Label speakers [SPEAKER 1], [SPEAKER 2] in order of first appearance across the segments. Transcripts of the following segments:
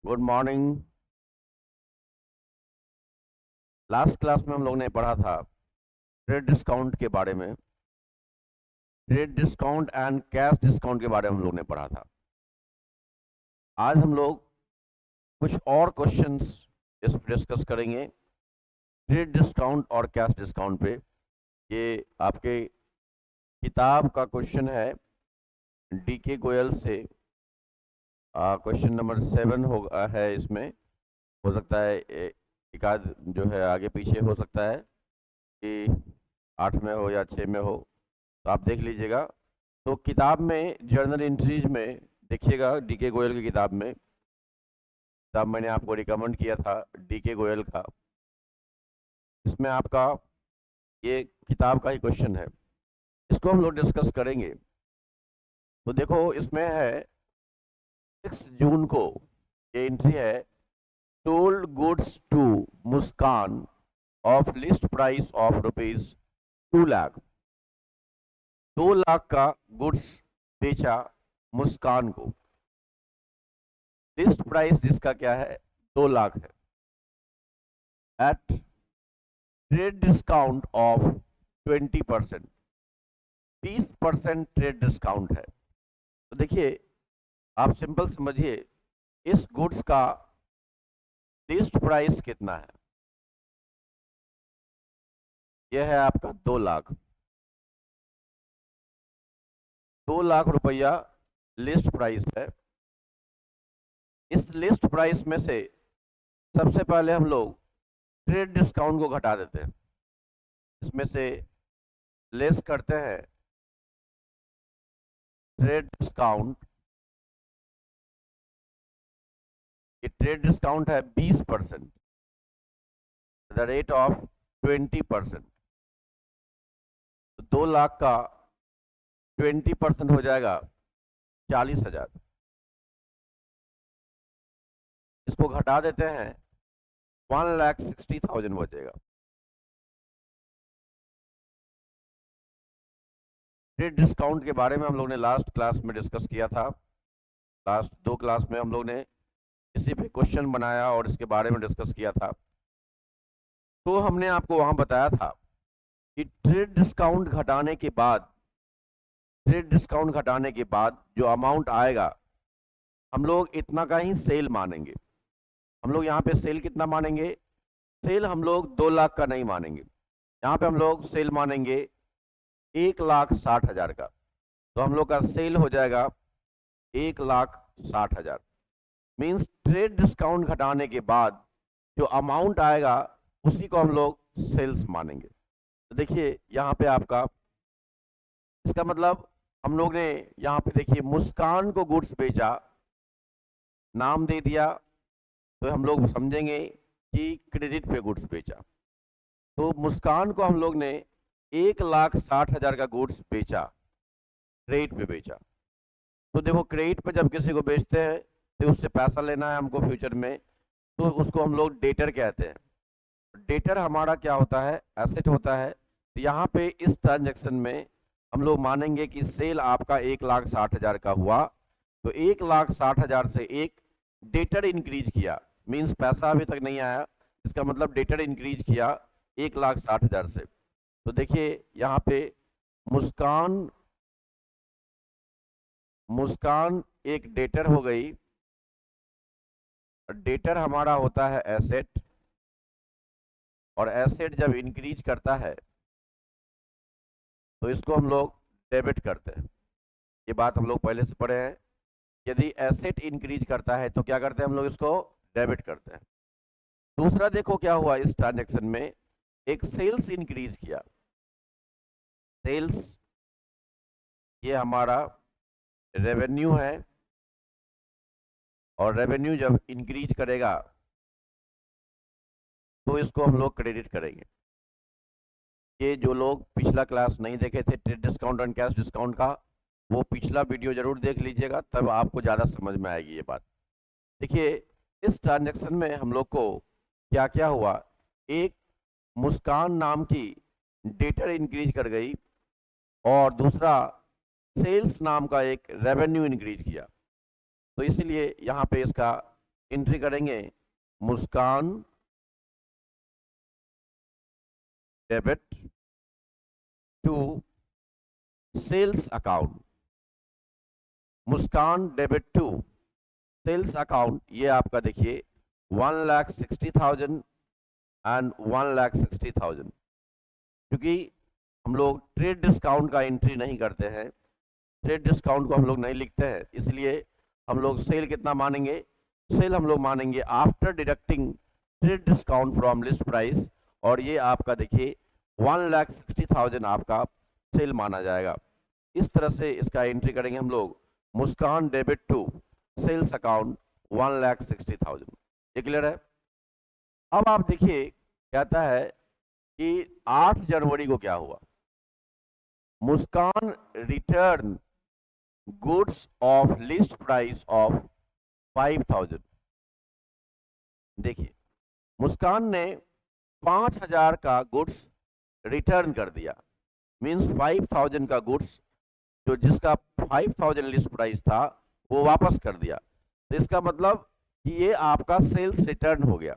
[SPEAKER 1] Good morning. Last class में हम लोग ने पढ़ा था ट्रेड डिस्काउंट के बारे में। Trade discount and cash discount के बारे में हम लोग ने पढ़ा था। आज हम लोग कुछ और क्वेश्चंस इस पर डिस्कस करेंगे। ट्रेड डिस्काउंट और कैश डिस्काउंट पे ये आपके किताब का क्वेश्चन है, डीके गोयल से। क्वेश्चन नंबर 7 है इसमें। हो सकता है एक आध जो है आगे पीछे हो सकता है कि 8 में हो या 6 में हो, तो आप देख लीजिएगा। तो किताब में जर्नल एंट्रीज में देखिएगा, डीके गोयल की किताब में, किताब मैंने आपको रिकमेंड किया था डीके गोयल का, इसमें आपका ये किताब का ही क्वेश्चन है, इसको हम लोग डिस्कस करेंगे। तो देखो इसमें है 6 जून को ये एंट्री है, sold goods to Muskan of list price of ₹2 lakh. 2 lakh का गुड्स बेचा मुस्कान को। लिस्ट प्राइस जिसका क्या है 2 लाख है, at trade discount of 20%। 20% trade discount है। तो देखिए आप सिंपल समझिए, इस गुड्स का लिस्ट प्राइस कितना है, यह है आपका 2 लाख। 2 लाख रुपया लिस्ट प्राइस है। इस लिस्ट प्राइस में से सबसे पहले हम लोग ट्रेड डिस्काउंट को घटा देते हैं, इसमें से लेस करते हैं ट्रेड डिस्काउंट। ये ट्रेड डिस्काउंट है 20%, द रेट ऑफ 20%। तो 2 लाख का 20% हो जाएगा 40,000। इसको घटा देते हैं 1,60,000 बचेगा। ट्रेड डिस्काउंट के बारे में हम लोग ने लास्ट क्लास में डिस्कस किया था। लास्ट 2 क्लास में हम लोग ने इसी पे क्वेश्चन बनाया और इसके बारे में डिस्कस किया था। तो हमने आपको वहां बताया था कि ट्रेड डिस्काउंट घटाने के बाद, जो अमाउंट आएगा, हम लोग इतना का ही सेल मानेंगे। हम लोग यहाँ पे सेल कितना मानेंगे? सेल हम लोग 2 लाख का नहीं मानेंगे, यहाँ पे हम लोग सेल मानेंगे 1,60,000 का। तो हम लोग का सेल हो जाएगा 1,60,000। मीन्स ट्रेड डिस्काउंट घटाने के बाद जो अमाउंट आएगा उसी को हम लोग सेल्स मानेंगे। तो देखिए यहाँ पे आपका, इसका मतलब हम लोग ने यहाँ पे देखिए मुस्कान को गुड्स बेचा, नाम दे दिया, तो हम लोग समझेंगे कि क्रेडिट पे गुड्स बेचा। तो मुस्कान को हम लोग ने 1,60,000 का गुड्स बेचा, क्रेडिट पे बेचा। तो देखो क्रेडिट पे जब किसी को बेचते हैं तो उससे पैसा लेना है हमको फ्यूचर में, तो उसको हम लोग डेटर कहते हैं। डेटर हमारा क्या होता है? एसेट होता है। तो यहाँ पे इस ट्रांजैक्शन में हम लोग मानेंगे कि सेल आपका 1,60,000 का हुआ, तो 1,60,000 से एक डेटर इंक्रीज किया, मीन्स पैसा अभी तक नहीं आया, इसका मतलब डेटर इंक्रीज किया 1,60,000 से। तो देखिए यहाँ पे मुस्कान एक डेटर हो गई। डेटर हमारा होता है एसेट, और एसेट जब इंक्रीज करता है तो इसको हम लोग डेबिट करते हैं। ये बात हम लोग पहले से पढ़े हैं। यदि एसेट इंक्रीज करता है तो क्या करते हैं हम लोग? इसको डेबिट करते हैं। दूसरा देखो क्या हुआ इस ट्रांजैक्शन में, एक सेल्स इंक्रीज किया। सेल्स ये हमारा रेवेन्यू है, और रेवेन्यू जब इंक्रीज करेगा तो इसको हम लोग क्रेडिट करेंगे। ये जो लोग पिछला क्लास नहीं देखे थे trade discount and cash discount का, वो पिछला वीडियो जरूर देख लीजिएगा, तब आपको ज़्यादा समझ में आएगी ये बात। देखिए इस ट्रांजैक्शन में हम लोग को क्या क्या हुआ, एक मुस्कान नाम की डेटर इंक्रीज कर गई, और दूसरा सेल्स नाम का एक रेवेन्यू इंक्रीज किया। तो इसीलिए यहाँ पे इसका एंट्री करेंगे Muskan debit to sales account, Muskan debit to sales account. ये आपका देखिए 1,60,000 एंड 1,60,000। क्योंकि हम लोग ट्रेड डिस्काउंट का एंट्री नहीं करते हैं, ट्रेड डिस्काउंट को हम लोग नहीं लिखते हैं, इसलिए हम लोग सेल कितना मानेंगे, सेल हम लोग मानेंगे after deducting trade discount from list price. और ये आपका देखिए 1,60,000 आपका सेल माना जाएगा। इस तरह से इसका एंट्री करेंगे हम लोग मुस्कान डेबिट टू सेल्स अकाउंट 1,60,000। ये क्लियर है। अब आप देखिए कहता है कि 8 जनवरी को क्या हुआ, Muskan return goods of list price of 5,000। देखिए मुस्कान ने 5,000 का गुड्स रिटर्न कर दिया, मींस 5,000 का गुड्स जो जिसका 5,000 लिस्ट प्राइस था वो वापस कर दिया। तो इसका मतलब कि ये आपका सेल्स रिटर्न हो गया,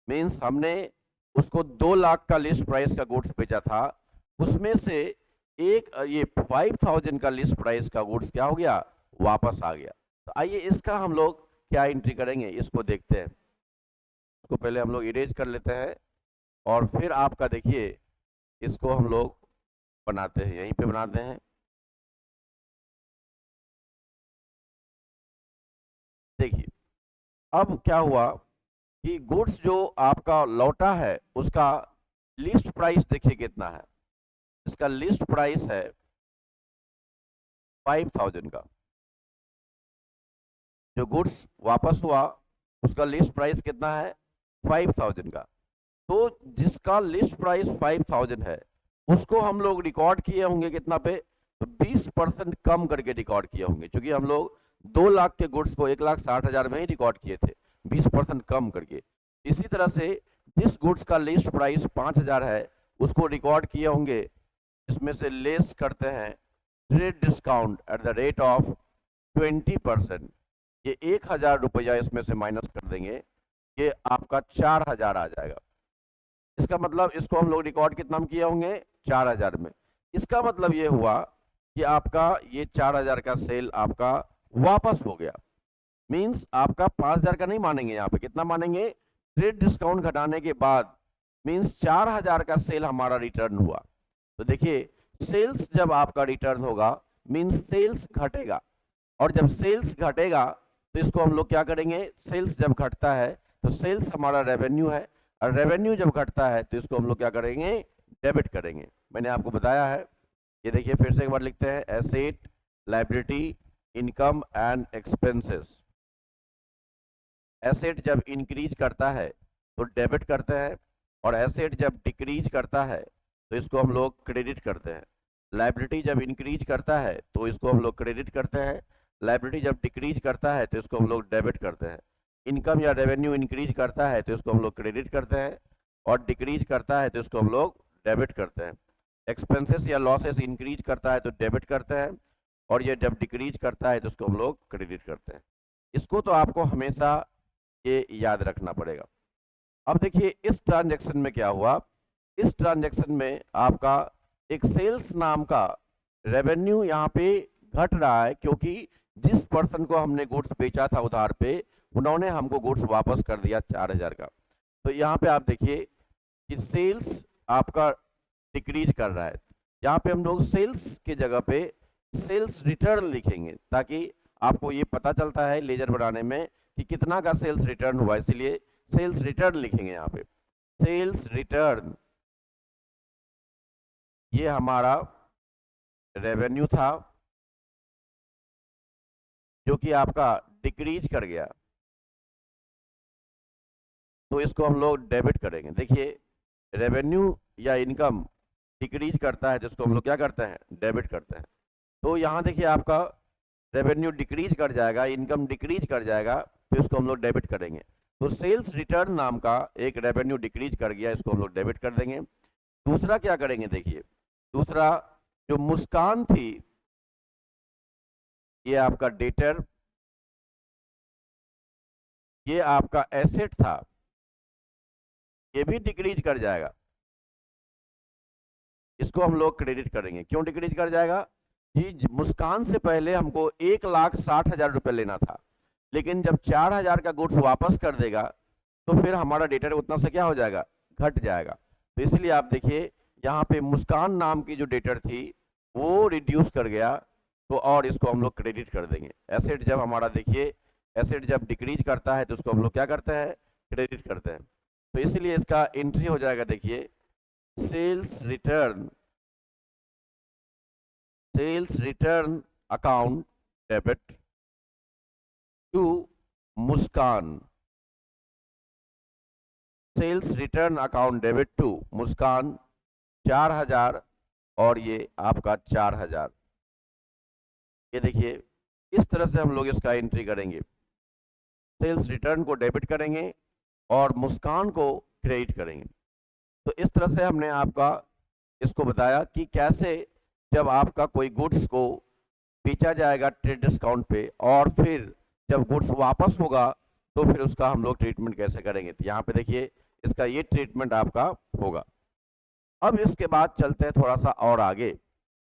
[SPEAKER 1] मींस हमने उसको 2 लाख का लिस्ट प्राइस का गुड्स बेचा था, उसमें से एक ये 5,000 का लिस्ट प्राइस का गुड्स क्या हो गया, वापस आ गया। तो आइए इसका हम लोग क्या एंट्री करेंगे इसको देखते हैं। इसको पहले हम लोग इरेज कर लेते हैं और फिर आपका देखिए इसको हम लोग बनाते हैं, यहीं पे बनाते हैं। देखिए अब क्या हुआ कि गुड्स जो आपका लौटा है उसका लिस्ट प्राइस देखिए कितना है, इसका लिस्ट प्राइस है 5,000 का। जो गुड्स वापस हुआ उसका लिस्ट प्राइस कितना है, 5,000 का। तो जिसका लिस्ट प्राइस 5,000 है उसको हम लोग रिकॉर्ड किए होंगे कितना पे, तो 20% कम करके रिकॉर्ड किए होंगे, क्योंकि हम लोग 2 लाख के गुड्स को 1,60,000 में ही रिकॉर्ड किए थे, 20% कम करके। इसी तरह से जिस गुड्स का लिस्ट प्राइस 5,000 है उसको रिकॉर्ड किए होंगे, इसमें से लेस करते हैं trade discount at the rate of 20%। ये 1,000 रुपया इसमें से माइनस कर देंगे, ये आपका 4,000 आ जाएगा। इसका मतलब इसको हम लोग रिकॉर्ड कितना में किए होंगे, 4,000 में। इसका मतलब ये हुआ कि आपका ये 4,000 का सेल आपका वापस हो गया, मींस आपका 5,000 का नहीं मानेंगे, यहाँ पे कितना मानेंगे, ट्रेड डिस्काउंट घटाने के बाद, मींस 4,000 का सेल हमारा रिटर्न हुआ। तो देखिए सेल्स जब आपका रिटर्न होगा मींस सेल्स घटेगा, और जब सेल्स घटेगा तो इसको हम लोग क्या करेंगे, सेल्स जब घटता है तो सेल्स हमारा रेवेन्यू है, और रेवेन्यू जब घटता है तो इसको हम लोग क्या करेंगे, डेबिट करेंगे। मैंने आपको बताया है। ये देखिए फिर से एक बार लिखते हैं, asset liability income and expenses. Asset जब इंक्रीज करता है तो डेबिट करते हैं, और एसेट जब डिक्रीज करता है तो इसको हम लोग क्रेडिट करते हैं। लायबिलिटी जब इंक्रीज करता है तो इसको हम लोग क्रेडिट करते हैं, लायबिलिटी जब डिक्रीज करता है तो इसको हम लोग डेबिट करते हैं। इनकम या रेवेन्यू इंक्रीज करता है तो इसको हम लोग क्रेडिट करते हैं, और डिक्रीज करता है तो इसको हम लोग डेबिट करते हैं। एक्सपेंसेस या लॉसेस इंक्रीज करता है तो डेबिट करते हैं, और ये जब डिक्रीज करता है तो इसको हम लोग क्रेडिट करते हैं। इसको तो आपको हमेशा ये याद रखना पड़ेगा। अब देखिए इस ट्रांजैक्शन में क्या हुआ, इस ट्रांजैक्शन में आपका एक सेल्स नाम का रेवेन्यू यहाँ पे घट रहा है, क्योंकि जिस पर्सन को हमने गुड्स बेचा था उधार पे उन्होंने हमको गुड्स वापस कर दिया 4,000 का। तो यहाँ पे आप देखिए कि सेल्स आपका डिक्रीज कर रहा है। यहाँ पे हम लोग सेल्स की जगह पे सेल्स रिटर्न लिखेंगे, ताकि आपको ये पता चलता है लेजर बनाने में कि कितना का सेल्स रिटर्न हुआ, इसीलिए सेल्स रिटर्न लिखेंगे यहाँ पे। सेल्स रिटर्न ये हमारा रेवेन्यू था जो कि आपका डिक्रीज कर गया, तो इसको हम लोग डेबिट करेंगे। देखिए रेवेन्यू या इनकम डिक्रीज करता है तो इसको हम लोग क्या करते हैं, डेबिट करते हैं। तो यहाँ देखिए आपका रेवेन्यू डिक्रीज कर जाएगा, इनकम डिक्रीज कर जाएगा, तो इसको हम लोग डेबिट करेंगे। तो सेल्स रिटर्न नाम का एक रेवेन्यू डिक्रीज कर गया, इसको हम लोग डेबिट कर देंगे। दूसरा क्या करेंगे, देखिए दूसरा जो मुस्कान थी ये आपका डेटर ये आपका एसेट था, ये भी डिक्रीज कर जाएगा, इसको हम लोग क्रेडिट करेंगे। क्यों डिक्रीज कर जाएगा? जी, मुस्कान से पहले हमको 1,60,000 रुपये लेना था, लेकिन जब 4,000 का गुड्स वापस कर देगा तो फिर हमारा डेटर उतना से क्या हो जाएगा, घट जाएगा। तो इसलिए आप देखिए यहाँ पे मुस्कान नाम की जो डेटर थी वो रिड्यूस कर गया, तो और इसको हम लोग क्रेडिट कर देंगे। एसेट जब हमारा देखिए, एसेट जब डिक्रीज करता है तो उसको हम लोग क्या करते हैं, क्रेडिट करते हैं। तो इसलिए इसका एंट्री हो जाएगा, देखिए sales return account debit to Muskan, sales return account debit to Muskan 4,000 और ये आपका 4,000। ये देखिए इस तरह से हम लोग इसका एंट्री करेंगे, सेल्स रिटर्न को डेबिट करेंगे और मुस्कान को क्रेडिट करेंगे। तो इस तरह से हमने आपका इसको बताया कि कैसे जब आपका कोई गुड्स को बेचा जाएगा ट्रेड डिस्काउंट पे और फिर जब गुड्स वापस होगा तो फिर उसका हम लोग ट्रीटमेंट कैसे करेंगे। तो यहाँ पे देखिए इसका ये ट्रीटमेंट आपका होगा। अब इसके बाद चलते हैं थोड़ा सा और आगे।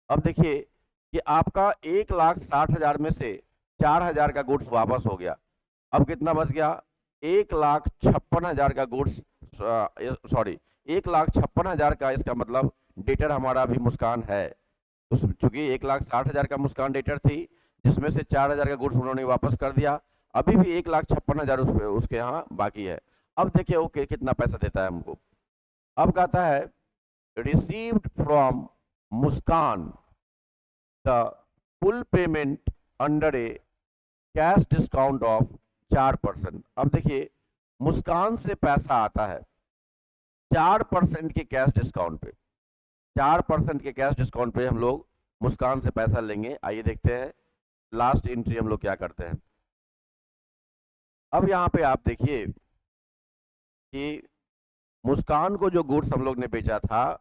[SPEAKER 1] अब देखिए कि आपका 1,60,000 में से 4,000 का गुड्स वापस हो गया, अब कितना बच गया, 1,56,000 का गुड्स, सॉरी 1,56,000 का, इसका मतलब डेटर हमारा अभी मुस्कान है। उस चूंकि 1,60,000 का मुस्कान डेटर थी जिसमें से 4,000 का गुड्स उन्होंने वापस कर दिया, अभी भी 1,56,000 उसके यहाँ बाकी है। अब देखिए वो कितना पैसा देता है हमको। अब कहता है received from Muskan the full payment under A cash discount of 4%। अब देखिए मुस्कान से पैसा आता है 4% के कैश डिस्काउंट पे, 4% के कैश डिस्काउंट पे हम लोग मुस्कान से पैसा लेंगे। आइए देखते हैं लास्ट एंट्री हम लोग क्या करते हैं। अब यहाँ पे आप देखिए कि मुस्कान को जो गुड्स हम लोग ने बेचा था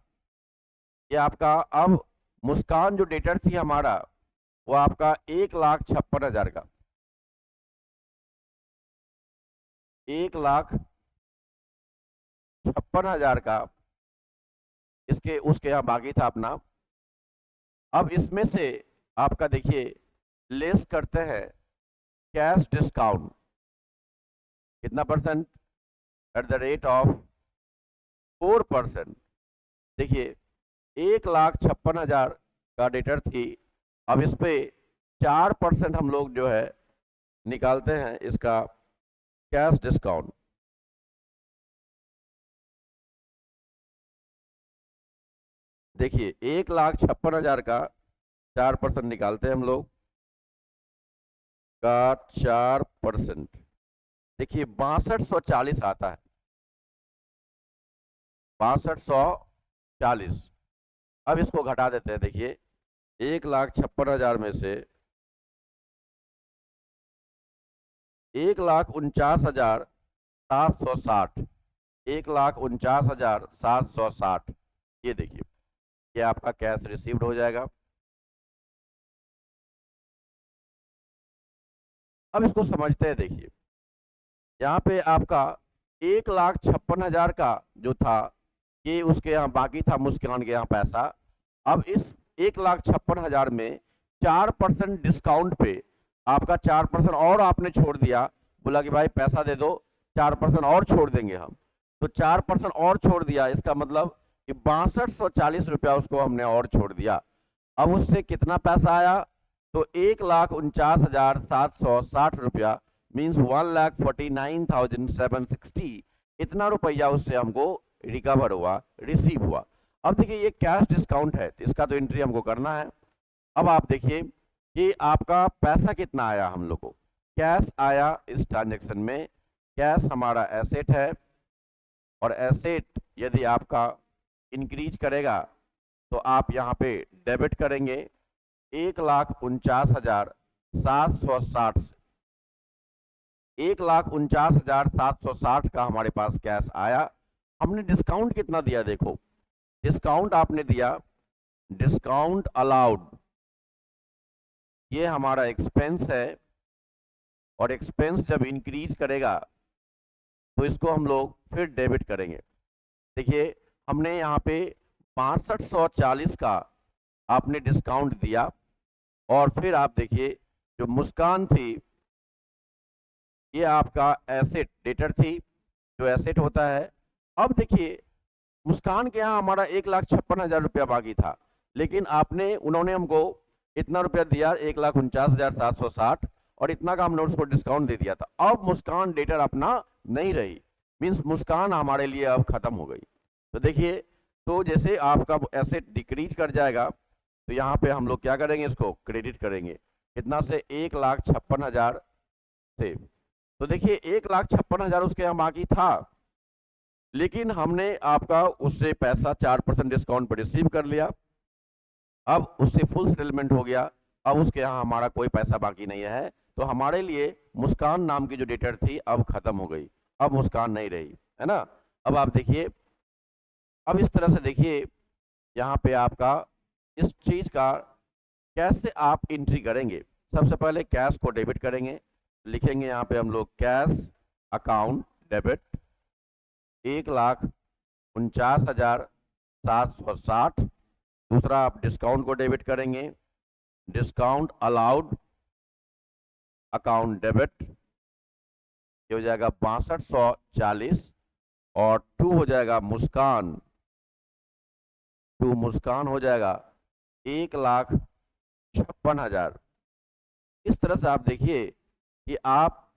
[SPEAKER 1] ये आपका, अब मुस्कान जो डेटर थी हमारा वो आपका 1,56,000 का, 1,56,000 का इसके उसके यहाँ बाकी था अपना। अब इसमें से आपका देखिए लेस करते हैं कैश डिस्काउंट, कितना percent, at the rate of 4%। देखिए 1,56,000 का डेटर थी, अब इस पे 4% हम लोग जो है निकालते हैं इसका कैश डिस्काउंट। देखिए 1,56,000 का 4% निकालते हैं हम लोग का 4%, देखिए 6240 आता है, 6240। अब इसको घटा देते हैं, देखिए 1,56,000 में से 1,49,760, 1,49,760, ये देखिए ये आपका कैश रिसीव्ड हो जाएगा। अब इसको समझते हैं, देखिए यहाँ पे आपका 1,56,000 का जो था ये उसके यहाँ बाकी था मुस्कान के यहाँ पैसा। अब इस 1,56,000 में 4% डिस्काउंट पे आपका 4% और आपने छोड़ दिया, बोला कि भाई पैसा दे दो 4% और छोड़ देंगे हम, तो 4% और छोड़ दिया, इसका मतलब कि 6240 रुपया उसको हमने और छोड़ दिया। अब उससे कितना पैसा आया, तो 1,49,760 रुपया, मीन्स 1,49,760, इतना रुपया उससे हमको रिकवर हुआ, रिसीव हुआ। अब देखिए ये कैश डिस्काउंट है तो इसका तो एंट्री हमको करना है। अब आप देखिए कि आपका पैसा कितना आया हम लोग को, कैश आया इस ट्रांजेक्शन में, कैश हमारा एसेट है और एसेट यदि आपका इंक्रीज करेगा तो आप यहाँ पे डेबिट करेंगे 1,49,760 से, 1,49,760 का हमारे पास कैश आया। हमने डिस्काउंट कितना दिया, देखो डिस्काउंट आपने दिया, डिस्काउंट अलाउड, ये हमारा एक्सपेंस है और एक्सपेंस जब इंक्रीज करेगा तो इसको हम लोग फिर डेबिट करेंगे। देखिए हमने यहाँ पे 6240 का आपने डिस्काउंट दिया, और फिर आप देखिए जो मुस्कान थी ये आपका एसेट डेटर थी, जो एसेट होता है। अब देखिए मुस्कान के यहाँ हमारा 1,56,000 रुपया बाकी था, लेकिन उन्होंने हमको इतना रुपया दिया 1,49,760, और इतना का हमने उसको डिस्काउंट दे दिया था। अब मुस्कान डेटर अपना नहीं रही, मीन्स मुस्कान हमारे लिए अब खत्म हो गई। तो देखिए, तो जैसे आपका एसेट डिक्रीज कर जाएगा तो यहाँ पे हम लोग क्या करेंगे, इसको क्रेडिट करेंगे। कितना से? 1,56,000 से। तो देखिए 1,56,000 उसके यहाँ बाकी था, लेकिन हमने आपका उससे पैसा 4% डिस्काउंट पर रिसीव कर लिया। अब उससे फुल सेटलमेंट हो गया, अब उसके यहाँ हमारा कोई पैसा बाकी नहीं है। तो हमारे लिए मुस्कान नाम की जो डेटर थी अब खत्म हो गई, अब मुस्कान नहीं रही, है ना। अब आप देखिए, अब इस तरह से देखिए यहाँ पे आपका इस चीज का कैसे आप एंट्री करेंगे। सबसे पहले कैश को डेबिट करेंगे, लिखेंगे यहाँ पे हम लोग कैश अकाउंट डेबिट 1,49,760। दूसरा आप डिस्काउंट को डेबिट करेंगे, डिस्काउंट अलाउड अकाउंट डेबिट, ये हो जाएगा 6240, और टू हो जाएगा मुस्कान, टू मुस्कान हो जाएगा 1,56,000। इस तरह से आप देखिए कि आप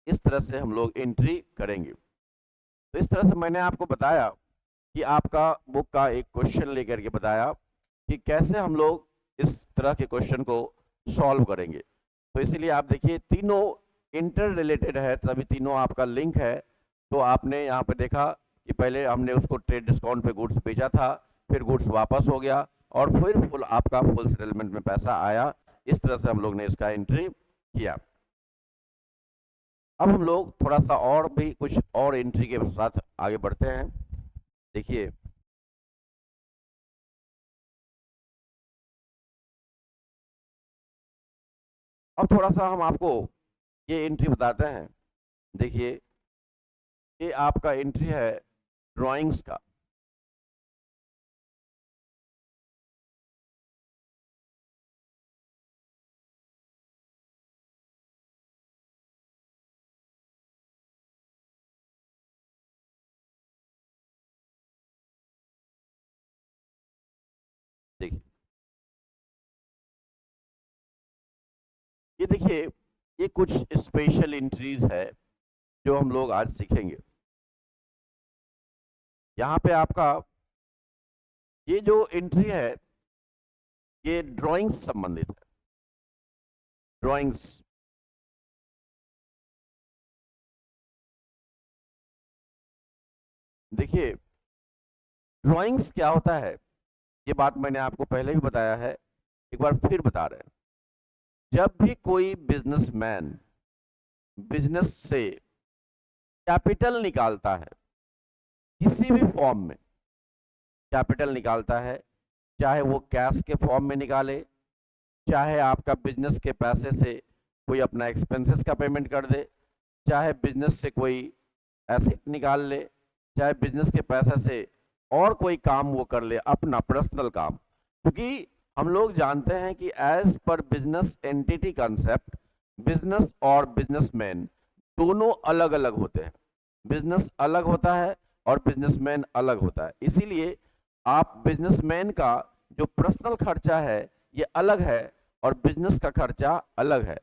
[SPEAKER 1] इस तरह से हम लोग एंट्री करेंगे। तो इस तरह से मैंने आपको बताया कि आपका बुक का एक क्वेश्चन लेकर के बताया कि कैसे हम लोग इस तरह के क्वेश्चन को सॉल्व करेंगे। तो इसीलिए आप देखिए तीनों इंटर रिलेटेड है, तभी तीनों आपका लिंक है। तो आपने यहाँ पे देखा कि पहले हमने उसको ट्रेड डिस्काउंट पे गुड्स बेचा था, फिर गुड्स वापस हो गया, और फिर आपका फुल सेटलमेंट में पैसा आया। इस तरह से हम लोग ने इसका एंट्री किया। अब हम लोग थोड़ा सा और भी कुछ और एंट्री के साथ आगे बढ़ते हैं। देखिए अब थोड़ा सा हम आपको ये एंट्री बताते हैं। देखिए ये आपका एंट्री है ड्राइंग्स का। देखिए ये देखिए ये कुछ स्पेशल एंट्रीज है जो हम लोग आज सीखेंगे। यहाँ पे आपका ये जो एंट्री है ये ड्राइंग्स संबंधित है। ड्राइंग्स देखिए ड्राइंग्स क्या होता है, ये बात मैंने आपको पहले भी बताया है, एक बार फिर बता रहे हैं। जब भी कोई बिजनेसमैन बिजनेस से कैपिटल निकालता है, किसी भी फॉर्म में कैपिटल निकालता है, चाहे वो कैश के फॉर्म में निकाले, चाहे आपका बिजनेस के पैसे से कोई अपना एक्सपेंसेस का पेमेंट कर दे, चाहे बिजनेस से कोई एसेट निकाल ले, चाहे बिजनेस के पैसे से और कोई काम वो कर ले, अपना पर्सनल काम। क्योंकि हम लोग जानते हैं कि एज पर बिजनेस एंटिटी कंसेप्ट बिजनेस और बिजनेसमैन दोनों अलग अलग होते हैं। बिजनेस अलग होता है और बिजनेसमैन अलग होता है। इसीलिए आप बिजनेसमैन का जो पर्सनल खर्चा है ये अलग है और बिजनेस का खर्चा अलग है।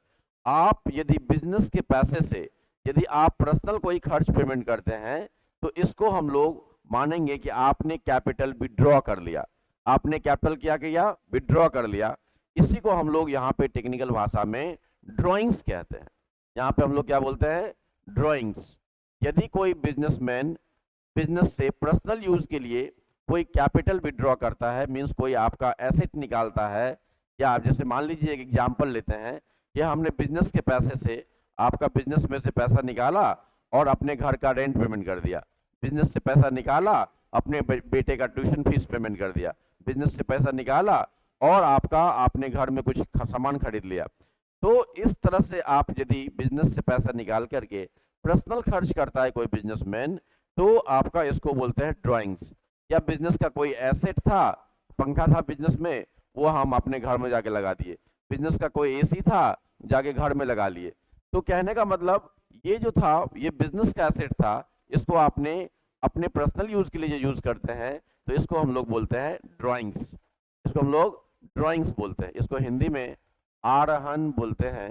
[SPEAKER 1] आप यदि बिजनेस के पैसे से यदि आप पर्सनल कोई खर्च पेमेंट करते हैं तो इसको हम लोग मानेंगे कि आपने कैपिटल विड्रॉ कर लिया। आपने कैपिटल क्या किया? विड्रॉ कर लिया। इसी को हम लोग यहाँ पे टेक्निकल भाषा में ड्राइंग्स कहते हैं। यहाँ पे हम लोग क्या बोलते हैं? ड्राइंग्स। यदि कोई बिजनेसमैन बिजनेस से पर्सनल यूज के लिए कोई कैपिटल विड्रॉ करता है, मीन्स कोई आपका एसेट निकालता है, या आप जैसे मान लीजिए एक एग्जाम्पल लेते हैं कि हमने बिजनेस के पैसे से आपका बिजनेस में से पैसा निकाला और अपने घर का रेंट पेमेंट कर दिया, बिजनेस से पैसा निकाला अपने बेटे का ट्यूशन फीस पेमेंट कर दिया, बिजनेस से पैसा निकाला और आपने घर में कुछ सामान खरीद लिया। तो इस तरह से आप यदि बिजनेस से पैसा निकाल करके पर्सनल खर्च करता है कोई बिजनेसमैन, तो आपका इसको बोलते हैं ड्राइंग्स। या बिजनेस का कोई एसेट था, पंखा था बिजनेस में, वो हम अपने घर में जाके लगा दिए। बिजनेस का कोई एसी था, जाके घर में लगा लिए। तो कहने का मतलब ये जो था, ये बिजनेस का एसेट था, इसको आपने अपने पर्सनल यूज के लिए यूज करते हैं, तो इसको हम लोग बोलते हैं ड्राइंग्स। इसको हम लोग ड्राइंग्स बोलते हैं। इसको हिंदी में आरहन बोलते हैं,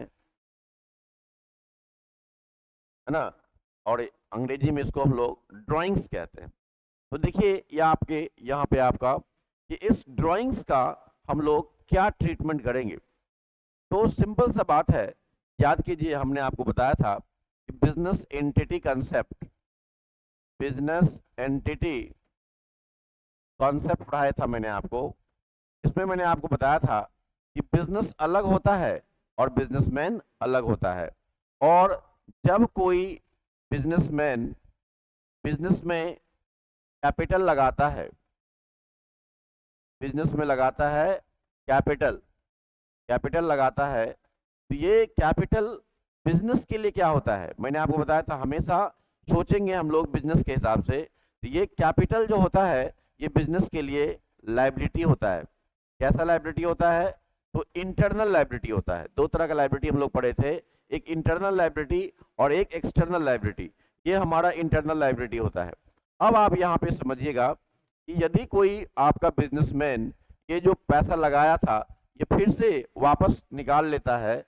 [SPEAKER 1] है ना, और अंग्रेजी में इसको हम लोग ड्राइंग्स कहते हैं। तो देखिए ये आपके यहाँ पे आपका कि इस ड्राइंग्स का हम लोग क्या ट्रीटमेंट करेंगे। तो सिंपल सा बात है, याद कीजिए हमने आपको बताया था कि business entity concept, business entity concept पढ़ाया था मैंने आपको। इसमें मैंने आपको बताया था कि बिजनेस अलग होता है और बिजनेसमैन अलग होता है। और जब कोई बिजनेसमैन बिजनेस में कैपिटल लगाता है, बिजनेस में लगाता है कैपिटल, कैपिटल लगाता है, तो ये कैपिटल बिजनेस के लिए क्या होता है, मैंने आपको बताया था हमेशा सोचेंगे हम लोग बिजनेस के हिसाब से। तो ये कैपिटल जो होता है ये बिजनेस के लिए लायबिलिटी होता है। कैसा लायबिलिटी होता है? तो इंटरनल लायबिलिटी होता है। दो तरह का लायबिलिटी हम लोग पढ़े थे, एक इंटरनल लायबिलिटी और एक एक्सटर्नल लायबिलिटी। ये हमारा इंटरनल लायबिलिटी होता है। अब आप यहाँ पे समझिएगा कि यदि कोई आपका बिजनेसमैन ये जो पैसा लगाया था ये फिर से वापस निकाल लेता है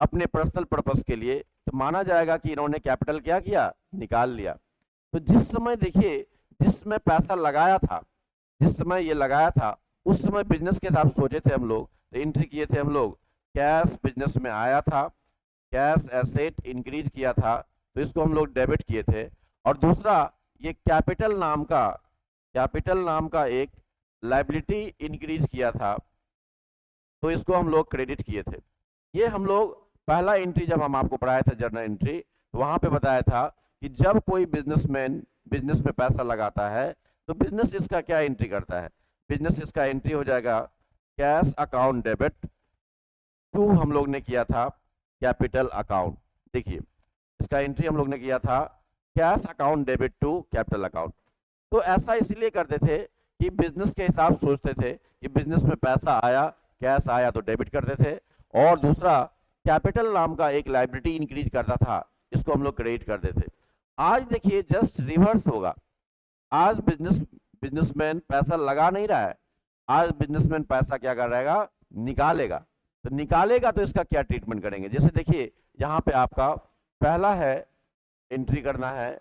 [SPEAKER 1] अपने पर्सनल पर्पस के लिए, तो माना जाएगा कि इन्होंने कैपिटल क्या किया, निकाल लिया। तो जिस समय देखिए, जिस समय पैसा लगाया था, जिस समय ये लगाया था, उस समय बिजनेस के हिसाब सोचे थे हम लोग, तो एंट्री किए थे हम लोग, कैश बिजनेस में आया था, कैश एसेट इंक्रीज किया था, तो इसको हम लोग डेबिट किए थे। और दूसरा ये कैपिटल नाम का एक लायबिलिटी इंक्रीज किया था, तो इसको हम लोग क्रेडिट किए थे। ये हम लोग पहला एंट्री जब हम आपको पढ़ाया था जर्नल एंट्री, तो वहां पे बताया था कि जब कोई बिजनेसमैन बिजनेस में पैसा लगाता है तो बिजनेस इसका क्या एंट्री करता है। बिजनेस इसका एंट्री हो जाएगा कैश अकाउंट डेबिट टू, हम लोग ने किया था कैपिटल अकाउंट। देखिए इसका एंट्री हम लोग ने किया था cash account debit to capital account. तो ऐसा इसलिए करते थे कि बिजनेस के हिसाब सोचते थे कि बिजनेस में पैसा आया, कैश आया तो डेबिट करते थे, और दूसरा कैपिटल नाम का एक लायबिलिटी इंक्रीज करता था, इसको हम लोग क्रेडिट करते थे। आज देखिए जस्ट रिवर्स होगा। आज बिजनेसमैन पैसा लगा नहीं रहा है, आज बिजनेसमैन पैसा क्या कर रहेगा, निकालेगा। तो निकालेगा तो इसका क्या ट्रीटमेंट करेंगे। जैसे देखिए यहाँ पे आपका पहला है, एंट्री करना है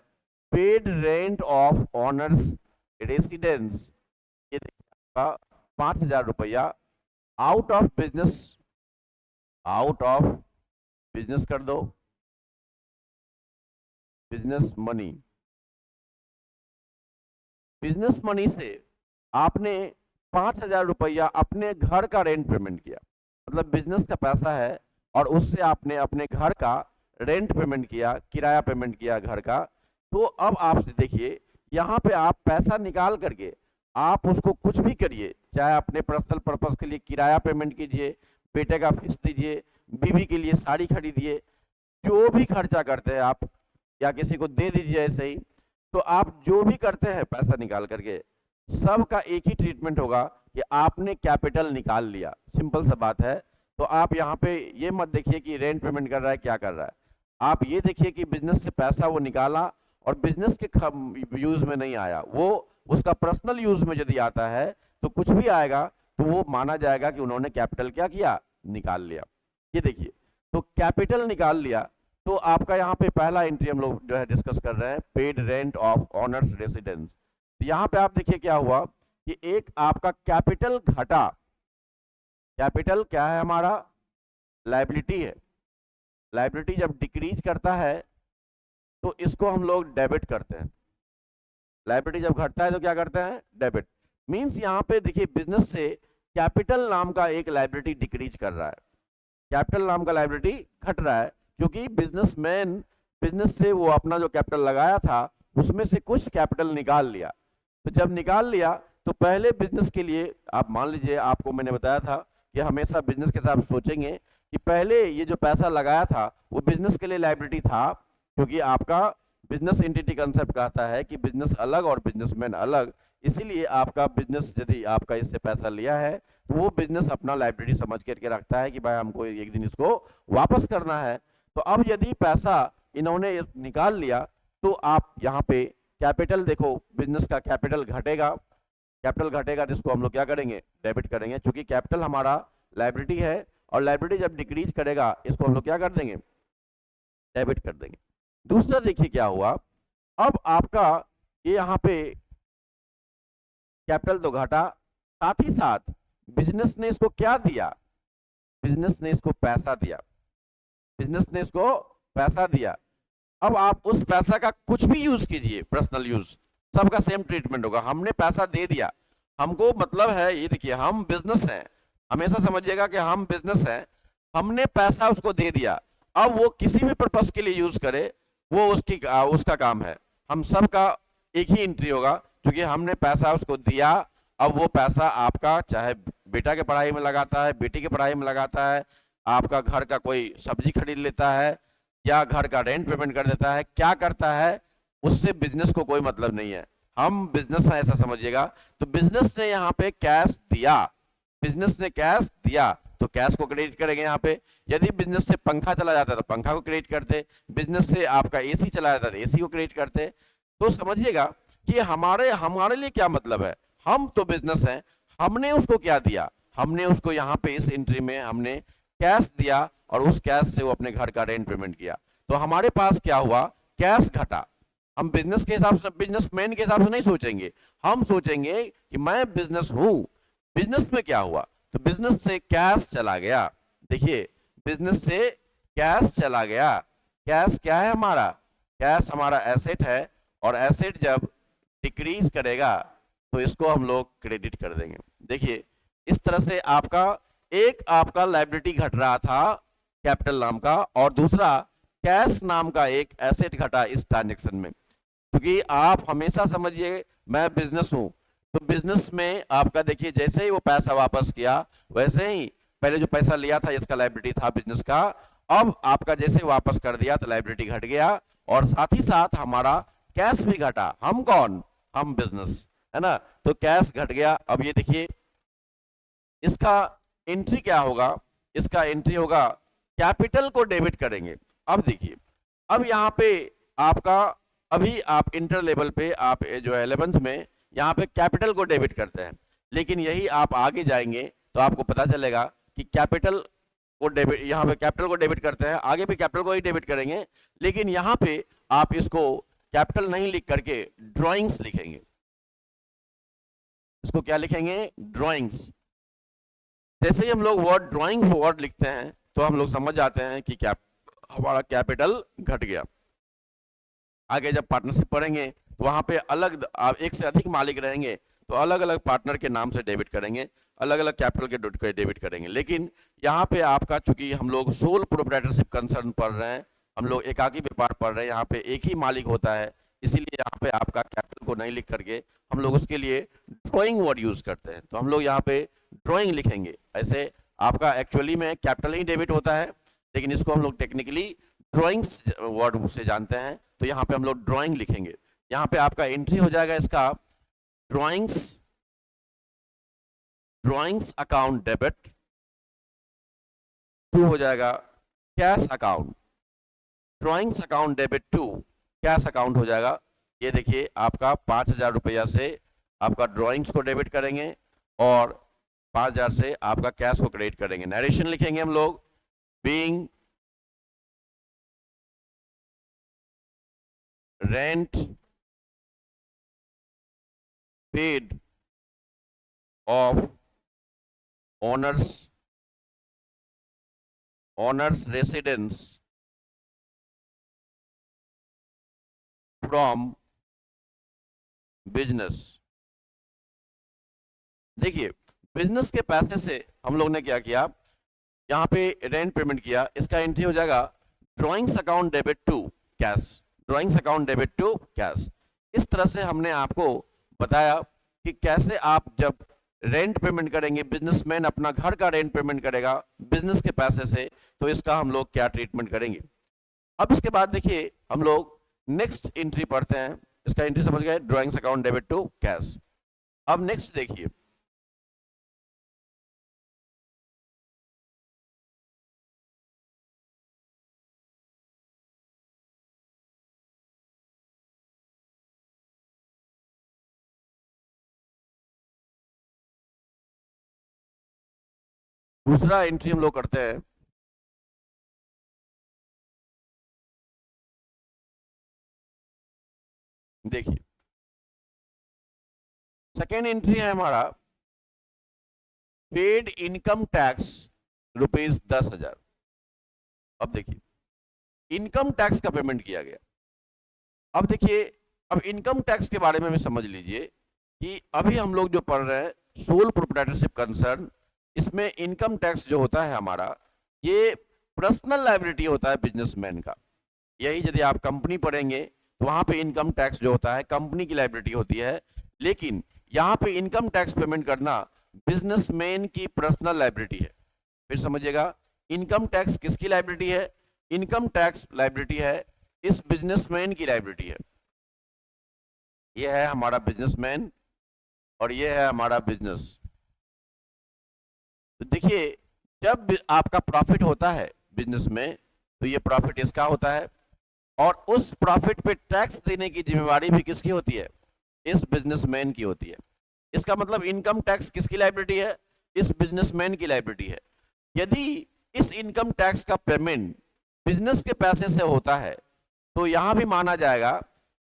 [SPEAKER 1] paid rent of honours residence, ये देखिए आपका 5,000 रुपया आउट ऑफ बिजनेस कर दो, बिजनेस मनी से आपने 5,000 रुपया अपने घर का रेंट पेमेंट किया। मतलब बिजनेस का पैसा है और उससे आपने अपने घर का रेंट पेमेंट किया, किराया पेमेंट किया घर का। तो अब आप देखिए यहाँ पे आप पैसा निकाल करके आप उसको कुछ भी करिए, चाहे अपने पर्सनल पर्पस के लिए किराया पेमेंट कीजिए, बेटे का फीस दीजिए, बीवी के लिए साड़ी खरीदिए, जो भी खर्चा करते हैं आप, या किसी को दे दीजिए ऐसे ही। तो आप जो भी करते हैं पैसा निकाल करके, सबका एक ही ट्रीटमेंट होगा कि आपने कैपिटल निकाल लिया। सिंपल सा बात है। तो आप यहाँ पे ये मत देखिए कि रेंट पेमेंट कर रहा है, क्या कर रहा है। आप ये देखिए कि बिजनेस से पैसा वो निकाला और बिजनेस के यूज में नहीं आया, वो उसका पर्सनल यूज में यदि आता है तो कुछ भी आएगा तो वो माना जाएगा कि उन्होंने कैपिटल क्या किया, निकाल लिया। ये देखिए, तो कैपिटल निकाल लिया। तो आपका यहाँ पे पहला एंट्री हम लोग जो है डिस्कस कर रहे हैं, paid rent of honours residence. तो यहाँ पे आप देखिए क्या हुआ कि एक आपका कैपिटल घटा। कैपिटल क्या है हमारा, लायबिलिटी है। लायबिलिटी जब डिक्रीज करता है तो इसको हम लोग डेबिट करते हैं। लायबिलिटी जब घटता है तो क्या करते हैं, डेबिट। मींस यहाँ पे देखिए बिजनेस से कैपिटल नाम का एक लायबिलिटी डिक्रीज कर रहा है, कैपिटल नाम का लायबिलिटी घट रहा है, क्योंकि बिजनेसमैन बिजनेस से वो अपना जो कैपिटल लगाया था उसमें से कुछ कैपिटल निकाल लिया। तो जब निकाल लिया तो पहले बिजनेस के लिए, आप मान लीजिए आपको मैंने बताया था कि हमेशा बिजनेस के साथ सोचेंगे कि पहले ये जो पैसा लगाया था वो बिजनेस के लिए लायबिलिटी था, क्योंकि आपका बिजनेस एंटिटी कंसेप्ट कहता है कि बिजनेस अलग और बिजनेसमैन अलग, इसीलिए आपका बिजनेस यदि आपका इससे पैसा लिया है तो वो बिजनेस अपना लाइब्रेरी समझ करके रखता है कि भाई हमको एक दिन इसको वापस करना है। तो अब यदि पैसा इन्होंने निकाल लिया तो आप यहाँ पे कैपिटल देखो, बिजनेस का कैपिटल घटेगा, कैपिटल घटेगा तो इसको हम लोग क्या करेंगे, डेबिट करेंगे, क्योंकि कैपिटल हमारा लाइब्रेरी है और लाइब्रेरी जब डिक्रीज करेगा इसको हम लोग क्या कर देंगे, डेबिट कर देंगे। दूसरा देखिए क्या हुआ, अब आपका ये यहाँ पे कैपिटल तो घटा, साथ ही साथ बिजनेस ने इसको क्या दिया, बिजनेस ने इसको पैसा दिया, बिजनेस ने इसको पैसा दिया। अब आप उस पैसा का कुछ भी यूज कीजिए, पर्सनल यूज, सबका सेम ट्रीटमेंट होगा। हमने पैसा दे दिया, हमको मतलब है, ये देखिए हम बिजनेस हैं, हमेशा समझिएगा कि हम बिजनेस हैं, हमने पैसा उसको दे दिया, अब वो किसी भी पर्पस के लिए यूज करे वो उसका काम है। हम सब का एक ही एंट्री होगा, क्योंकि हमने पैसा उसको दिया। अब वो पैसा आपका चाहे बेटा के पढ़ाई में लगाता है, बेटी के पढ़ाई में लगाता है, आपका घर का कोई सब्जी खरीद लेता है या घर का रेंट पेमेंट कर देता है, क्या करता है उससे बिजनेस को कोई मतलब नहीं है। हम बिजनेस है ऐसा समझिएगा। तो बिजनेस ने यहाँ पे कैश दिया, बिजनेस ने कैश दिया तो कैश को क्रेडिट करेंगे यहाँ पे। यदि बिजनेस से पंखा चला जाता है तो पंखा को क्रेडिट करते, बिजनेस से आपका एसी चला जाता है तो एसी को क्रेडिट करते। तो समझिएगा कि हमारे हमारे लिए क्या मतलब है, हम तो बिजनेस हैं, हमने उसको क्या दिया, हमने उसको यहाँ पे इस एंट्री में हमने कैश दिया और उस कैश से वो अपने घर का रेंट पेमेंट किया। तो हमारे पास क्या हुआ, कैश घटा। हम बिजनेस के हिसाब से, बिजनेसमैन के हिसाब से नहीं सोचेंगे, हम सोचेंगे कि मैं बिजनेस हूं, बिजनेस में क्या हुआ, तो बिजनेस से कैश चला गया। देखिए बिजनेस से कैश चला गया, कैश क्या है हमारा, कैश हमारा एसेट है और एसेट जब डिक्रीज करेगा तो इसको हम लोग क्रेडिट कर देंगे। देखिए इस तरह से आपका एक आपका लायबिलिटी घट रहा था कैपिटल नाम का, और दूसरा कैश नाम का एक एसेट घटा इस ट्रांजेक्शन में। क्योंकि आप हमेशा समझिए मैं बिजनेस हूं, तो बिजनेस में आपका देखिए जैसे ही वो पैसा वापस किया वैसे ही पहले जो पैसा लिया था इसका लायबिलिटी था बिजनेस का, अब आपका जैसे वापस कर दिया तो लायबिलिटी घट गया और साथ ही साथ हमारा कैश भी घटा। हम कौन, हम बिजनेस, है ना। तो कैश घट गया। अब ये देखिए इसका एंट्री क्या होगा, इसका एंट्री होगा कैपिटल को डेबिट करेंगे। अब देखिए अब यहाँ पे आपका अभी आप इंटर लेवल पे आप जो है 11th में यहाँ पे कैपिटल को डेबिट करते हैं, लेकिन यही आप आगे जाएंगे तो आपको पता चलेगा कि कैपिटल को डेबिट, यहाँ पे कैपिटल को डेबिट करते हैं, आगे भी कैपिटल को ही डेबिट करेंगे, लेकिन यहाँ पे आप इसको कैपिटल नहीं लिख करके ड्राइंग्स लिखेंगे। इसको क्या लिखेंगे, ड्राइंग्स। जैसे ही हम लोग वर्ड ड्राइंग वर्ड लिखते हैं तो हम लोग समझ जाते हैं कि हमारा कैपिटल घट गया। आगे जब पार्टनरशिप पढ़ेंगे तो वहां पे अलग एक से अधिक मालिक रहेंगे तो अलग अलग पार्टनर के नाम से डेबिट करेंगे, अलग अलग कैपिटल के डेबिट करेंगे। लेकिन यहाँ पे आपका चूंकि हम लोग सोल प्रोप्राइटरशिप कंसर्न पढ़ रहे हैं, हम लोग एकाकी व्यापार पढ़ रहे हैं, यहाँ पे एक ही मालिक होता है, इसीलिए यहाँ पे आपका कैपिटल को नहीं लिख करके हम लोग उसके लिए ड्रॉइंग वर्ड यूज करते हैं। तो हम लोग यहाँ पे ड्रॉइंग लिखेंगे। ऐसे आपका एक्चुअली में कैपिटल ही डेबिट होता है, लेकिन इसको हम लोग टेक्निकली ड्रॉइंग्स वर्ड से जानते हैं, तो यहाँ पे हम लोग ड्रॉइंग लिखेंगे। यहाँ पे आपका एंट्री हो जाएगा इसका drawings, drawings account debit, to हो जाएगा cash account, drawings account debit to cash account हो जाएगा। ये देखिए आपका 5,000 रुपया से आपका ड्रॉइंग्स को डेबिट करेंगे और 5,000 से आपका कैश को क्रेडिट करेंगे। नरेशन लिखेंगे हम लोग, being rent paid of owners residence from business. देखिए बिजनेस के पैसे से हम लोग ने क्या किया, यहाँ पे रेंट पेमेंट किया, इसका एंट्री हो जाएगा drawings account debit to cash, drawings account debit to cash. इस तरह से हमने आपको बताया कि कैसे आप जब रेंट पेमेंट करेंगे, बिजनेसमैन अपना घर का रेंट पेमेंट करेगा बिजनेस के पैसे से, तो इसका हम लोग क्या ट्रीटमेंट करेंगे। अब इसके बाद देखिए हम लोग नेक्स्ट एंट्री पढ़ते हैं। इसका एंट्री समझ गए, drawings account debit to cash. अब नेक्स्ट देखिए, दूसरा एंट्री हम लोग करते हैं। देखिए सेकेंड एंट्री है हमारा पेड इनकम टैक्स ₹10,000। अब देखिए इनकम टैक्स का पेमेंट किया गया। अब देखिए, अब इनकम टैक्स के बारे में भी समझ लीजिए कि अभी हम लोग जो पढ़ रहे हैं सोल प्रोप्राइटरशिप कंसर्न, इसमें इनकम टैक्स जो होता है हमारा, ये पर्सनल लायबिलिटी होता है बिजनेसमैन का। यही यदि आप कंपनी पढ़ेंगे तो वहां पे इनकम टैक्स जो होता है कंपनी की लायबिलिटी होती है, लेकिन यहाँ पे इनकम टैक्स पेमेंट करना बिजनेसमैन की पर्सनल लायबिलिटी है। फिर समझिएगा, इनकम टैक्स किसकी लायबिलिटी है? इनकम टैक्स लायबिलिटी है इस बिजनेसमैन की लायबिलिटी है। यह है हमारा बिजनेसमैन और यह है हमारा बिजनेस। तो देखिए, जब आपका प्रॉफिट होता है बिजनेस में तो ये प्रॉफिट इसका होता है, और उस प्रॉफिट पे टैक्स देने की जिम्मेवारी भी किसकी होती है? इस बिजनेसमैन की होती है। इसका मतलब इनकम टैक्स किसकी लायबिलिटी है? इस बिजनेसमैन की लायबिलिटी है। यदि इस इनकम टैक्स का पेमेंट बिजनेस के पैसे से होता है तो यहां भी माना जाएगा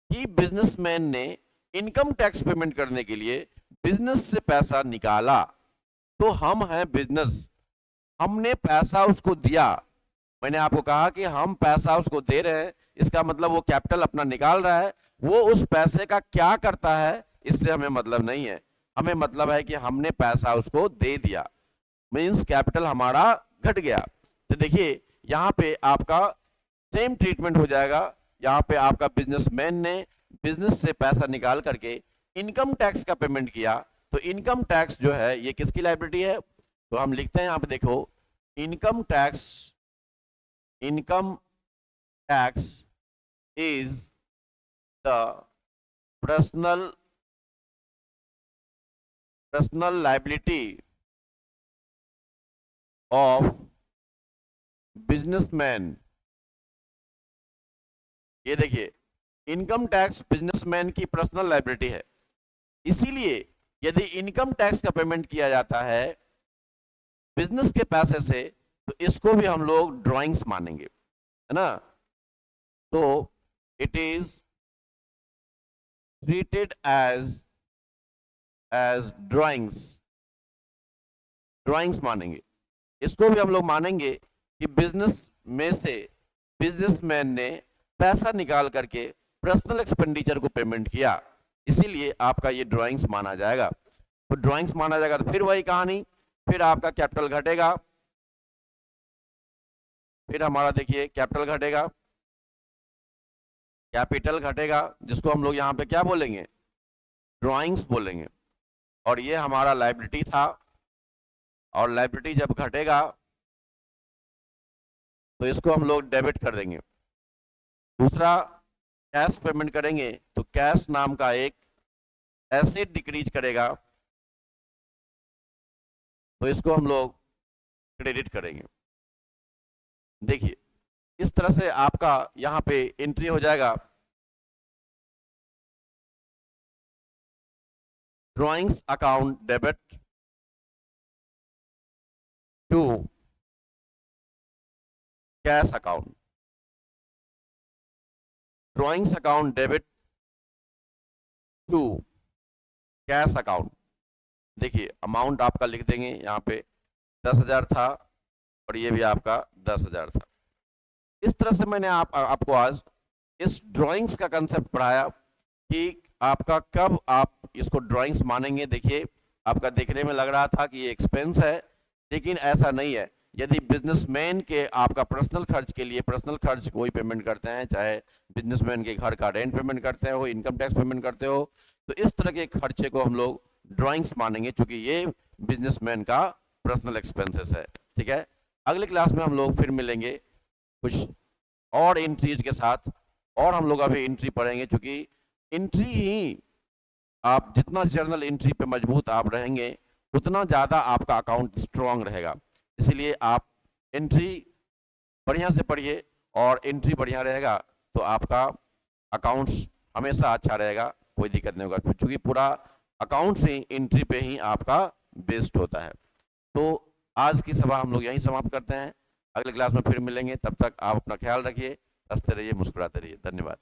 [SPEAKER 1] कि बिजनेसमैन ने इनकम टैक्स पेमेंट करने के लिए बिजनेस से पैसा निकाला, तो हम हैं बिजनेस, हमने पैसा उसको दिया। मैंने आपको कहा कि हम पैसा उसको दे रहे हैं, इसका मतलब वो कैपिटल अपना निकाल रहा है। वो उस पैसे का क्या करता है इससे हमें मतलब नहीं है, हमें मतलब है कि हमने पैसा उसको दे दिया, मीन्स कैपिटल हमारा घट गया। तो देखिए यहाँ पे आपका सेम ट्रीटमेंट हो जाएगा। यहाँ पे आपका बिजनेसमैन ने बिजनेस से पैसा निकाल करके इनकम टैक्स का पेमेंट किया, तो इनकम टैक्स जो है ये किसकी लायबिलिटी है? तो हम लिखते हैं यहाँ पे, देखो, income tax is the personal liability of businessman. ये देखिए, इनकम टैक्स बिजनेसमैन की पर्सनल लायबिलिटी है, इसीलिए यदि इनकम टैक्स का पेमेंट किया जाता है बिजनेस के पैसे से तो इसको भी हम लोग ड्राइंग्स मानेंगे, है ना। तो it is treated as drawings मानेंगे। इसको भी हम लोग मानेंगे कि बिजनेस में से बिजनेसमैन ने पैसा निकाल करके पर्सनल एक्सपेंडिचर को पेमेंट किया, इसीलिए आपका ये ड्राइंग्स माना जाएगा। तो ड्राइंग्स माना जाएगा तो फिर वही कहानी, फिर आपका कैपिटल घटेगा, फिर हमारा देखिए कैपिटल घटेगा, जिसको हम लोग यहाँ पे क्या बोलेंगे? ड्राइंग्स बोलेंगे। और ये हमारा लायबिलिटी था, और लायबिलिटी जब घटेगा तो इसको हम लोग डेबिट कर देंगे। दूसरा, कैश पेमेंट करेंगे तो कैश नाम का एक एसेट डिक्रीज करेगा, तो इसको हम लोग क्रेडिट करेंगे। देखिए इस तरह से आपका यहाँ पे एंट्री हो जाएगा, drawings account debit to cash account, drawings account debit to cash account. देखिए अमाउंट आपका लिख देंगे, यहाँ पे 10,000 था और ये भी आपका 10,000 था। इस तरह से मैंने आपको आज इस ड्राइंग्स का कंसेप्ट पढ़ाया कि आपका कब आप इसको ड्राइंग्स मानेंगे। देखिए आपका देखने में लग रहा था कि ये एक्सपेंस है, लेकिन ऐसा नहीं है। यदि बिजनेसमैन के आपका पर्सनल खर्च के लिए पर्सनल खर्च कोई पेमेंट करते हैं, चाहे बिजनेसमैन के घर का रेंट पेमेंट करते हो, इनकम टैक्स पेमेंट करते हो, तो इस तरह के खर्चे को हम लोग ड्राइंग्स मानेंगे, क्योंकि ये बिजनेसमैन का पर्सनल एक्सपेंसेस है। ठीक है, अगले क्लास में हम लोग फिर मिलेंगे कुछ और एंट्रीज के साथ, और हम लोग अभी एंट्री पढ़ेंगे, क्योंकि एंट्री ही, आप जितना जर्नल एंट्री पे मजबूत आप रहेंगे उतना ज़्यादा आपका अकाउंट स्ट्रांग रहेगा। इसीलिए आप एंट्री बढ़िया से पढ़िए, और एंट्री बढ़िया रहेगा तो आपका अकाउंट्स हमेशा अच्छा रहेगा, कोई दिक्कत नहीं होगा, क्योंकि पूरा अकाउंट्स ही एंट्री पे ही आपका बेस्ड होता है। तो आज की सभा हम लोग यहीं समाप्त करते हैं, अगले क्लास में फिर मिलेंगे, तब तक आप अपना ख्याल रखिए, हंसते रहिए, मुस्कुराते रहिए। धन्यवाद।